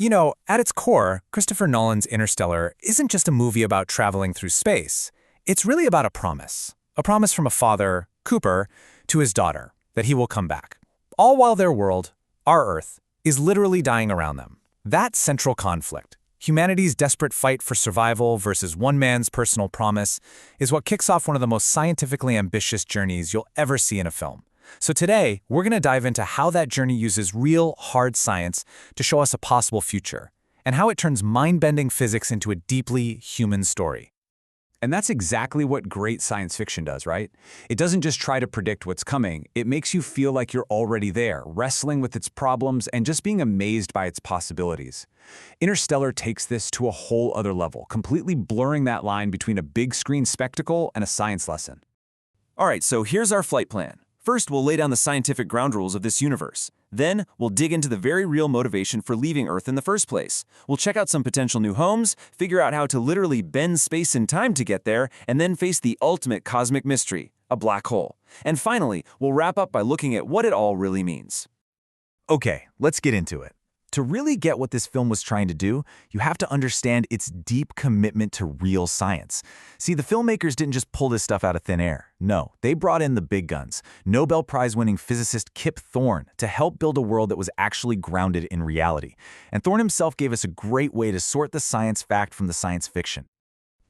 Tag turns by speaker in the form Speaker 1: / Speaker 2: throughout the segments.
Speaker 1: At its core, Christopher Nolan's Interstellar isn't just a movie about traveling through space. It's really about a promise. A promise from a father, Cooper, to his daughter, that he will come back. All while their world, our Earth, is literally dying around them. That central conflict, humanity's desperate fight for survival versus one man's personal promise, is what kicks off one of the most scientifically ambitious journeys you'll ever see in a film. So today, we're going to dive into how that journey uses real, hard science to show us a possible future, and how it turns mind-bending physics into a deeply human story.
Speaker 2: And that's exactly what great science fiction does, right? It doesn't just try to predict what's coming, it makes you feel like you're already there, wrestling with its problems and just being amazed by its possibilities. Interstellar takes this to a whole other level, completely blurring that line between a big screen spectacle and a science lesson.
Speaker 3: All right, so here's our flight plan. First, we'll lay down the scientific ground rules of this universe. Then, we'll dig into the very real motivation for leaving Earth in the first place. We'll check out some potential new homes, figure out how to literally bend space and time to get there, and then face the ultimate cosmic mystery, a black hole. And finally, we'll wrap up by looking at what it all really means.
Speaker 1: Okay, let's get into it. To really get what this film was trying to do, you have to understand its deep commitment to real science. See, the filmmakers didn't just pull this stuff out of thin air. No, they brought in the big guns, Nobel Prize-winning physicist Kip Thorne, to help build a world that was actually grounded in reality. And Thorne himself gave us a great way to sort the science fact from the science fiction.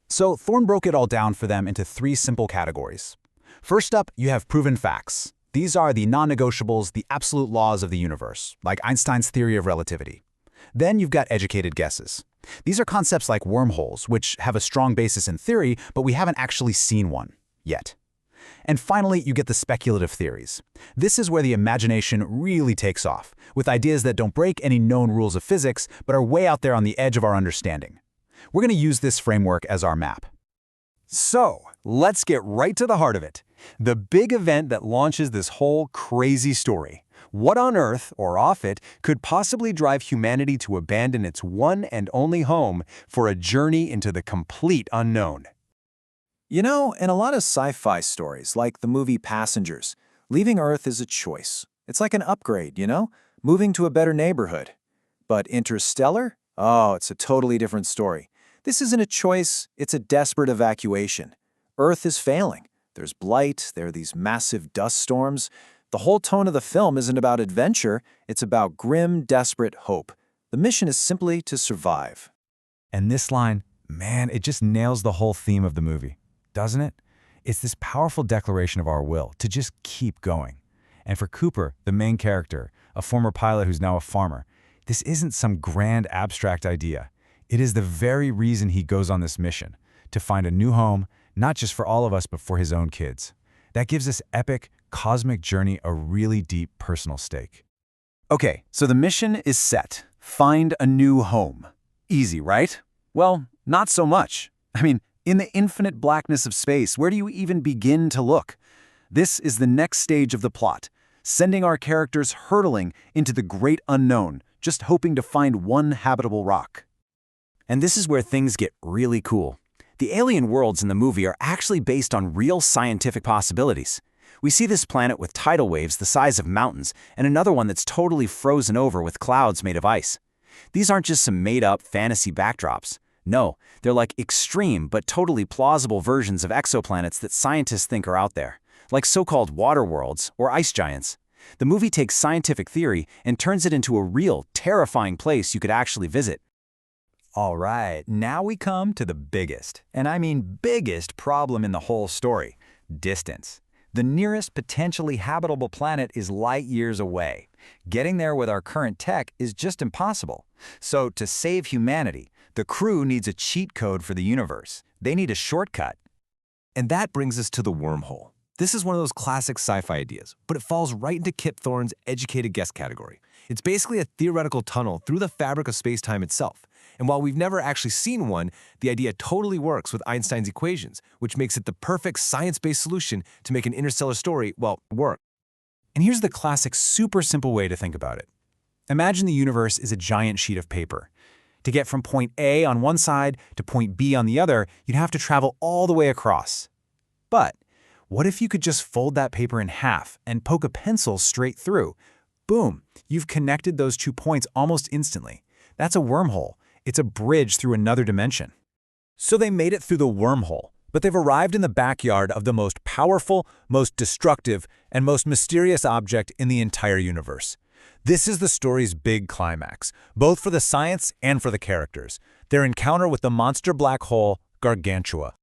Speaker 4: So Thorne broke it all down for them into three simple categories. First up, you have proven facts. These are the non-negotiables, the absolute laws of the universe, like Einstein's theory of relativity. Then you've got educated guesses. These are concepts like wormholes, which have a strong basis in theory, but we haven't actually seen one yet. And finally, you get the speculative theories. This is where the imagination really takes off, with ideas that don't break any known rules of physics, but are way out there on the edge of our understanding. We're going to use this framework as our map.
Speaker 2: So, let's get right to the heart of it. The big event that launches this whole crazy story. What on Earth, or off it, could possibly drive humanity to abandon its one and only home for a journey into the complete unknown?
Speaker 5: In a lot of sci-fi stories, like the movie Passengers, leaving Earth is a choice. It's like an upgrade, moving to a better neighborhood. But Interstellar? Oh, it's a totally different story. This isn't a choice, it's a desperate evacuation. Earth is failing. There's blight, there are these massive dust storms. The whole tone of the film isn't about adventure, it's about grim, desperate hope. The mission is simply to survive.
Speaker 1: And this line, man, it just nails the whole theme of the movie, doesn't it? It's this powerful declaration of our will to just keep going. And for Cooper, the main character, a former pilot who's now a farmer, this isn't some grand abstract idea. It is the very reason he goes on this mission, to find a new home, not just for all of us, but for his own kids. That gives this epic, cosmic journey a really deep personal stake.
Speaker 2: Okay, so the mission is set. Find a new home. Easy, right? Well, not so much. In the infinite blackness of space, where do you even begin to look? This is the next stage of the plot, sending our characters hurtling into the great unknown, just hoping to find one habitable rock.
Speaker 3: And this is where things get really cool. The alien worlds in the movie are actually based on real scientific possibilities. We see this planet with tidal waves the size of mountains, and another one that's totally frozen over with clouds made of ice. These aren't just some made-up fantasy backdrops. No, they're like extreme but totally plausible versions of exoplanets that scientists think are out there, like so-called water worlds or ice giants. The movie takes scientific theory and turns it into a real, terrifying place you could actually visit.
Speaker 4: All right, now we come to the biggest, and I mean biggest problem in the whole story: distance. The nearest potentially habitable planet is light years away. Getting there with our current tech is just impossible. So to save humanity, the crew needs a cheat code for the universe. They need a shortcut.
Speaker 6: And that brings us to the wormhole. This is one of those classic sci-fi ideas, but it falls right into Kip Thorne's educated guess category. It's basically a theoretical tunnel through the fabric of space-time itself. And while we've never actually seen one, the idea totally works with Einstein's equations, which makes it the perfect science-based solution to make an interstellar story, work.
Speaker 1: And here's the classic, super simple way to think about it. Imagine the universe is a giant sheet of paper. To get from point A on one side to point B on the other, you'd have to travel all the way across. But what if you could just fold that paper in half and poke a pencil straight through? Boom, you've connected those 2 points almost instantly.
Speaker 4: That's a wormhole. It's a bridge through another dimension. So they made it through the wormhole, but they've arrived in the backyard of the most powerful, most destructive, and most mysterious object in the entire universe. This is the story's big climax, both for the science and for the characters, their encounter with the monster black hole, Gargantua.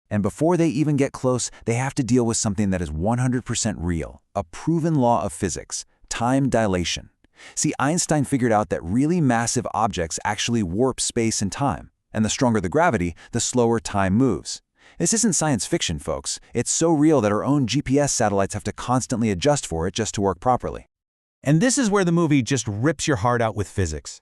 Speaker 2: And before they even get close, they have to deal with something that is 100% real, a proven law of physics, time dilation. See, Einstein figured out that really massive objects actually warp space and time, and the stronger the gravity, the slower time moves. This isn't science fiction, folks. It's so real that our own GPS satellites have to constantly adjust for it just to work properly.
Speaker 4: And this is where the movie just rips your heart out with physics.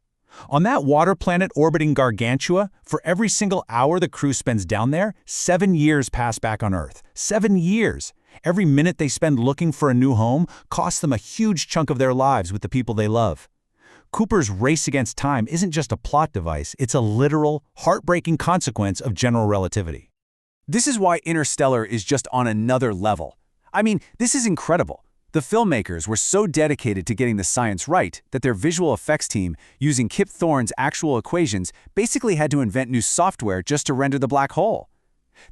Speaker 4: On that water planet orbiting Gargantua, for every single hour the crew spends down there, 7 years pass back on Earth. 7 years! Every minute they spend looking for a new home costs them a huge chunk of their lives with the people they love. Cooper's race against time isn't just a plot device, it's a literal, heartbreaking consequence of general relativity.
Speaker 3: This is why Interstellar is just on another level. I mean, this is incredible. The filmmakers were so dedicated to getting the science right that their visual effects team, using Kip Thorne's actual equations, basically had to invent new software just to render the black hole.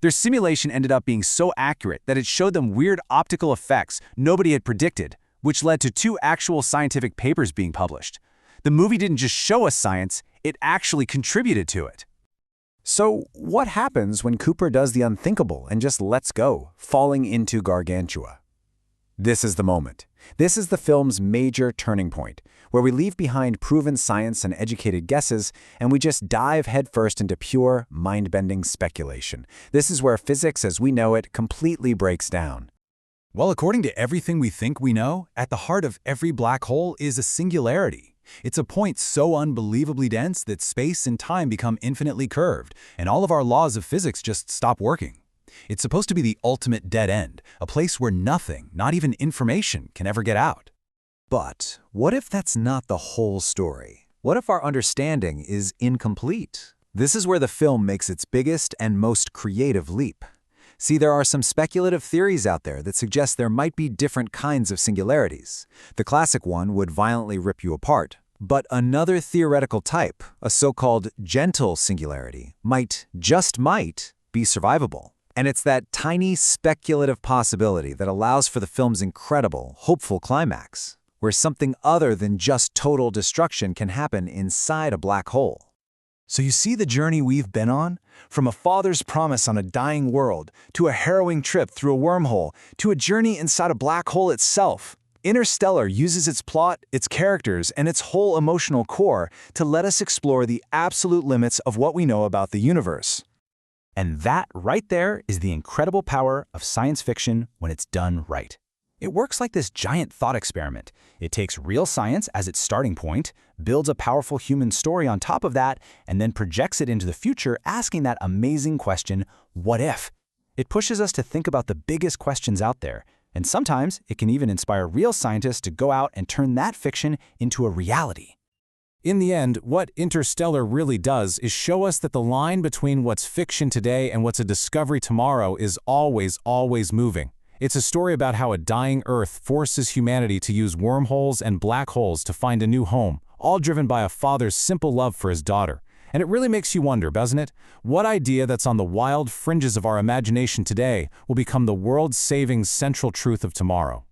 Speaker 3: Their simulation ended up being so accurate that it showed them weird optical effects nobody had predicted, which led to 2 actual scientific papers being published. The movie didn't just show us science, it actually contributed to it.
Speaker 4: So, what happens when Cooper does the unthinkable and just lets go, falling into Gargantua? This is the moment. This is the film's major turning point, where we leave behind proven science and educated guesses, and we just dive headfirst into pure, mind-bending speculation. This is where physics as we know it completely breaks down.
Speaker 1: Well, according to everything we think we know, at the heart of every black hole is a singularity. It's a point so unbelievably dense that space and time become infinitely curved, and all of our laws of physics just stop working. It's supposed to be the ultimate dead end, a place where nothing, not even information, can ever get out.
Speaker 5: But what if that's not the whole story? What if our understanding is incomplete? This is where the film makes its biggest and most creative leap. See, there are some speculative theories out there that suggest there might be different kinds of singularities. The classic one would violently rip you apart. But another theoretical type, a so-called gentle singularity, just might, be survivable. And it's that tiny speculative possibility that allows for the film's incredible, hopeful climax, where something other than just total destruction can happen inside a black hole.
Speaker 1: So you see the journey we've been on? From a father's promise on a dying world, to a harrowing trip through a wormhole, to a journey inside a black hole itself. Interstellar uses its plot, its characters, and its whole emotional core to let us explore the absolute limits of what we know about the universe.
Speaker 3: And that right there is the incredible power of science fiction when it's done right. It works like this giant thought experiment. It takes real science as its starting point, builds a powerful human story on top of that, and then projects it into the future, asking that amazing question, what if? It pushes us to think about the biggest questions out there, and sometimes it can even inspire real scientists to go out and turn that fiction into a reality.
Speaker 1: In the end, what Interstellar really does is show us that the line between what's fiction today and what's a discovery tomorrow is always moving. It's a story about how a dying Earth forces humanity to use wormholes and black holes to find a new home, all driven by a father's simple love for his daughter. And it really makes you wonder, doesn't it? What idea that's on the wild fringes of our imagination today will become the world-saving central truth of tomorrow?